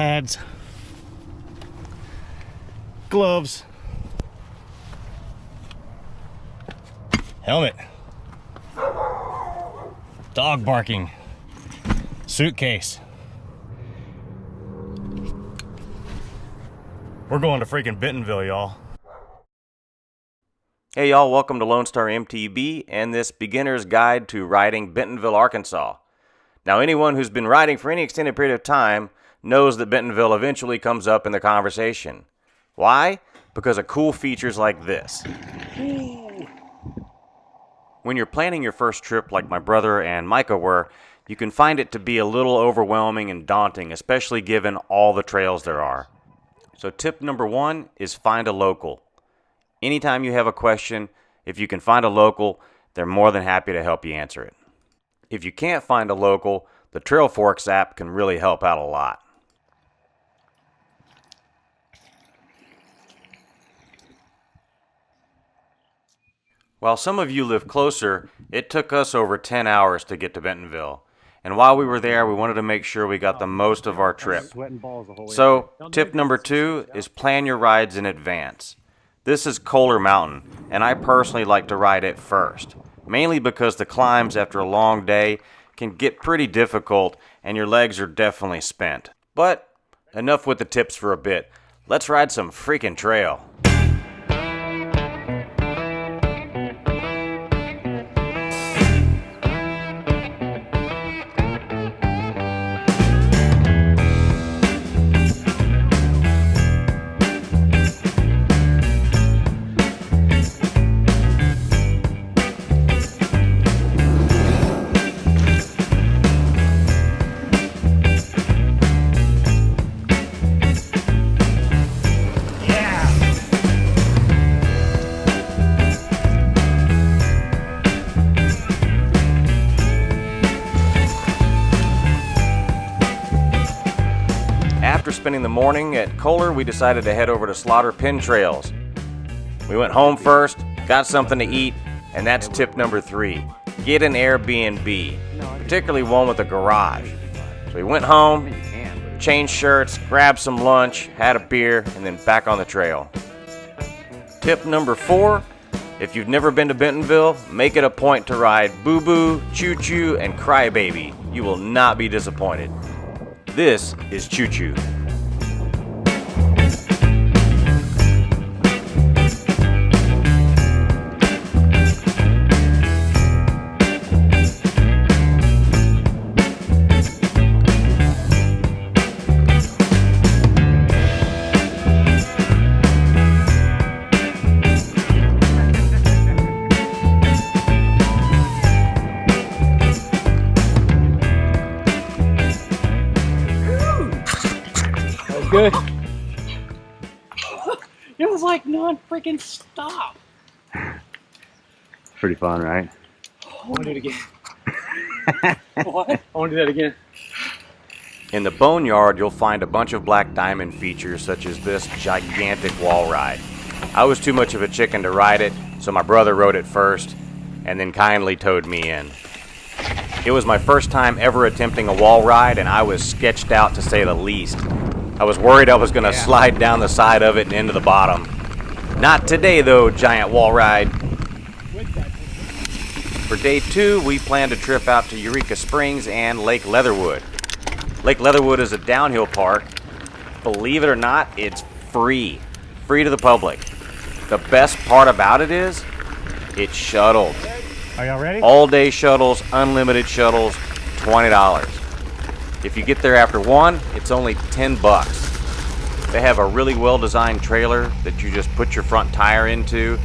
pads, gloves, helmet, dog barking, suitcase. We're going to freaking Bentonville, y'all. Hey y'all, welcome to Lone Star MTB and this beginner's guide to riding Bentonville, Arkansas. Now anyone who's been riding for any extended period of time knows that Bentonville eventually comes up in the conversation. Why? Because of cool features like this. When you're planning your first trip like my brother and Micah were, you can find it to be a little overwhelming and daunting, especially given all the trails there are. So tip number 1 is find a local. Anytime you have a question, if you can find a local, they're more than happy to help you answer it. If you can't find a local, the Trail Forks app can really help out a lot. While some of you live closer, it took us over 10 hours to get to Bentonville. And while we were there, we wanted to make sure we got the most of our trip. So, tip number 2 is plan your rides in advance. This is Kohler Mountain, and I personally like to ride it first, mainly because the climbs after a long day can get pretty difficult and your legs are definitely spent. But enough with the tips for a bit. Let's ride some freaking trail. After spending the morning at Kohler, we decided to head over to Slaughter Pin Trails. We went home first, got something to eat, and that's tip number 3. Get an Airbnb, particularly one with a garage. So we went home, changed shirts, grabbed some lunch, had a beer, and then back on the trail. Tip number 4, if you've never been to Bentonville, make it a point to ride Boo Boo, Choo Choo, and Crybaby. You will not be disappointed. This is Choo Choo. Good. It was like non-freaking stop. Pretty fun, right? I want to do it again. What? I want to do that again. In the Boneyard, you'll find a bunch of black diamond features such as this gigantic wall ride. I was too much of a chicken to ride it, so my brother rode it first and then kindly towed me in. It was my first time ever attempting a wall ride, and I was sketched out to say the least. I was worried I was going to slide down the side of it and into the bottom. Not today though, giant wall ride. For day 2, we planned a trip out to Eureka Springs and Lake Leatherwood. Lake Leatherwood is a downhill park. Believe it or not, it's free. Free to the public. The best part about it is, it's shuttled. Are y'all ready? All day shuttles, unlimited shuttles, $20. If you get there after 1, it's only $10. They have a really well-designed trailer that you just put your front tire into.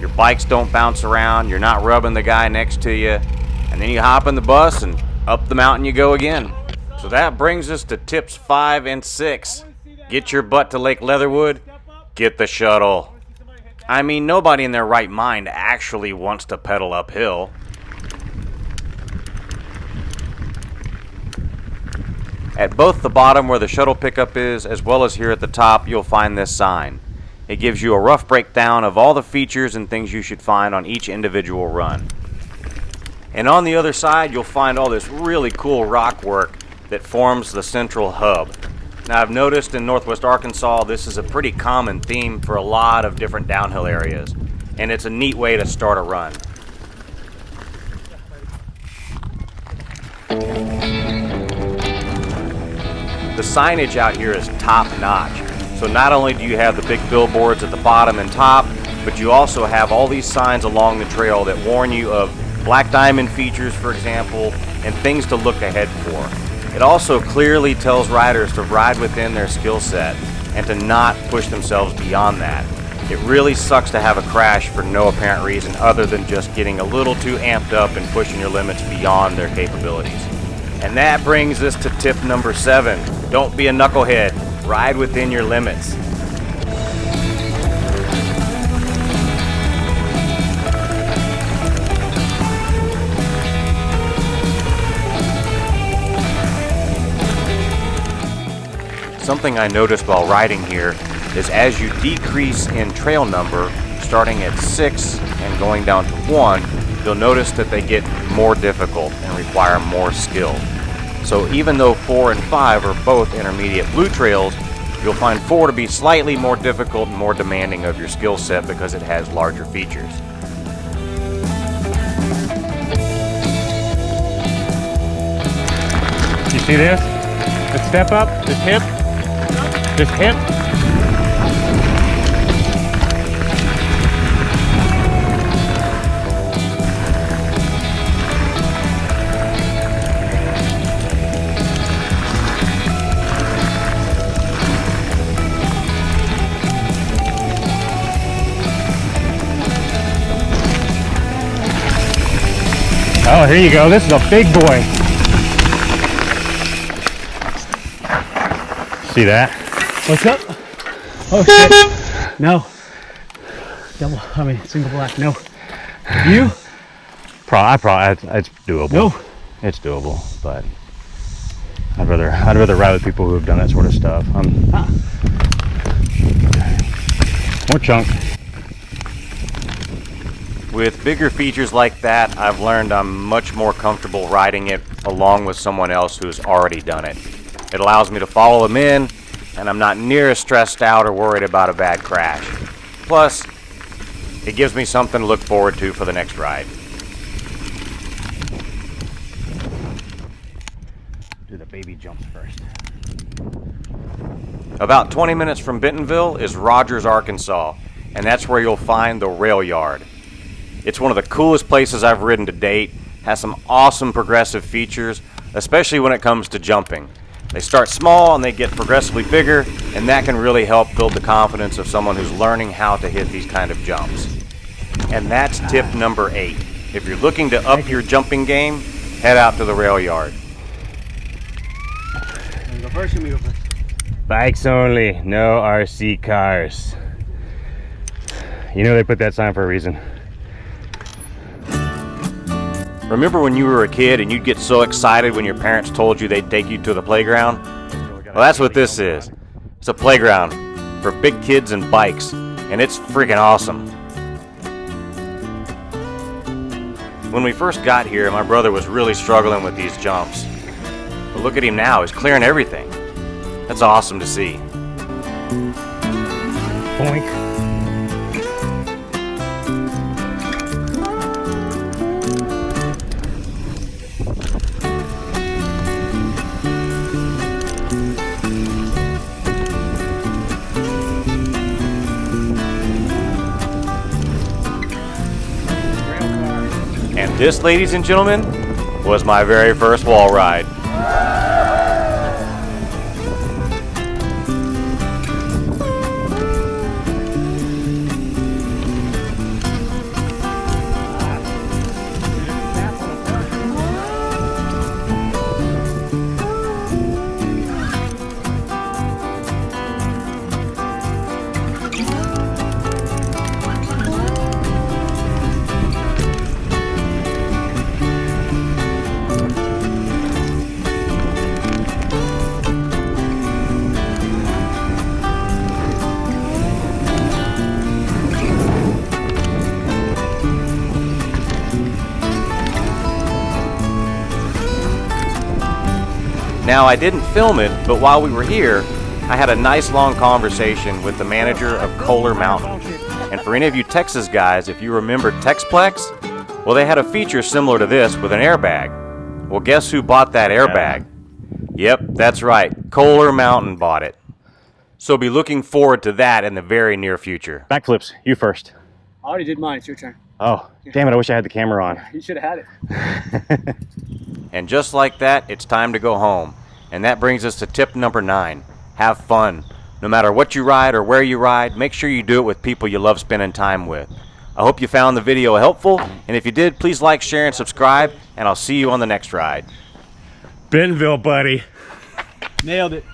Your bikes don't bounce around, you're not rubbing the guy next to you, and then you hop in the bus and up the mountain you go again. So that brings us to tips 5 and 6. Get your butt to Lake Leatherwood, get the shuttle. I mean, nobody in their right mind actually wants to pedal uphill. At both the bottom where the shuttle pickup is, as well as here at the top, you'll find this sign. It gives you a rough breakdown of all the features and things you should find on each individual run. And on the other side, you'll find all this really cool rock work that forms the central hub. Now, I've noticed in Northwest Arkansas, this is a pretty common theme for a lot of different downhill areas, and it's a neat way to start a run. The signage out here is top-notch. So not only do you have the big billboards at the bottom and top, but you also have all these signs along the trail that warn you of black diamond features, for example, and things to look ahead for. It also clearly tells riders to ride within their skill set and to not push themselves beyond that. It really sucks to have a crash for no apparent reason other than just getting a little too amped up and pushing your limits beyond their capabilities. And that brings us to tip number 7. Don't be a knucklehead. Ride within your limits. Something I noticed while riding here is as you decrease in trail number, starting at 6 and going down to 1, you'll notice that they get more difficult and require more skill. So even though 4 and 5 are both intermediate blue trails, you'll find 4 to be slightly more difficult and more demanding of your skill set because it has larger features. You see this? The step up, this hip, this hip. Oh, here you go. This is a big boy. See that? What's up? Oh shit. No. Single black. No. You? It's doable. No. It's doable, but I'd rather ride with people who have done that sort of stuff. More chunk. With bigger features like that, I've learned I'm much more comfortable riding it along with someone else who's already done it. It allows me to follow them in, and I'm not near as stressed out or worried about a bad crash. Plus, it gives me something to look forward to for the next ride. Do the baby jumps first. About 20 minutes from Bentonville is Rogers, Arkansas, and that's where you'll find the rail yard. It's one of the coolest places I've ridden to date, has some awesome progressive features, especially when it comes to jumping. They start small and they get progressively bigger, and that can really help build the confidence of someone who's learning how to hit these kind of jumps. And that's tip number 8. If you're looking to up your jumping game, head out to the rail yard. You go first or me go first? Bikes only, no RC cars. You know they put that sign for a reason. Remember when you were a kid and you'd get so excited when your parents told you they'd take you to the playground? Well, that's what this is. It's a playground for big kids and bikes, and it's freaking awesome. When we first got here, my brother was really struggling with these jumps. But look at him now, he's clearing everything. That's awesome to see. Boink. And this, ladies and gentlemen, was my very first wall ride. Now, I didn't film it, but while we were here, I had a nice long conversation with the manager of Kohler Mountain. And for any of you Texas guys, if you remember Texplex, well, they had a feature similar to this with an airbag. Well, guess who bought that airbag? Yep, that's right. Kohler Mountain bought it. So be looking forward to that in the very near future. Backflips, you first. I already did mine. It's your turn. Oh, damn it, I wish I had the camera on. You should have had it. And just like that, it's time to go home. And that brings us to tip number 9. Have fun. No matter what you ride or where you ride, make sure you do it with people you love spending time with. I hope you found the video helpful, and if you did, please like, share, and subscribe, and I'll see you on the next ride. Bentonville, buddy. Nailed it.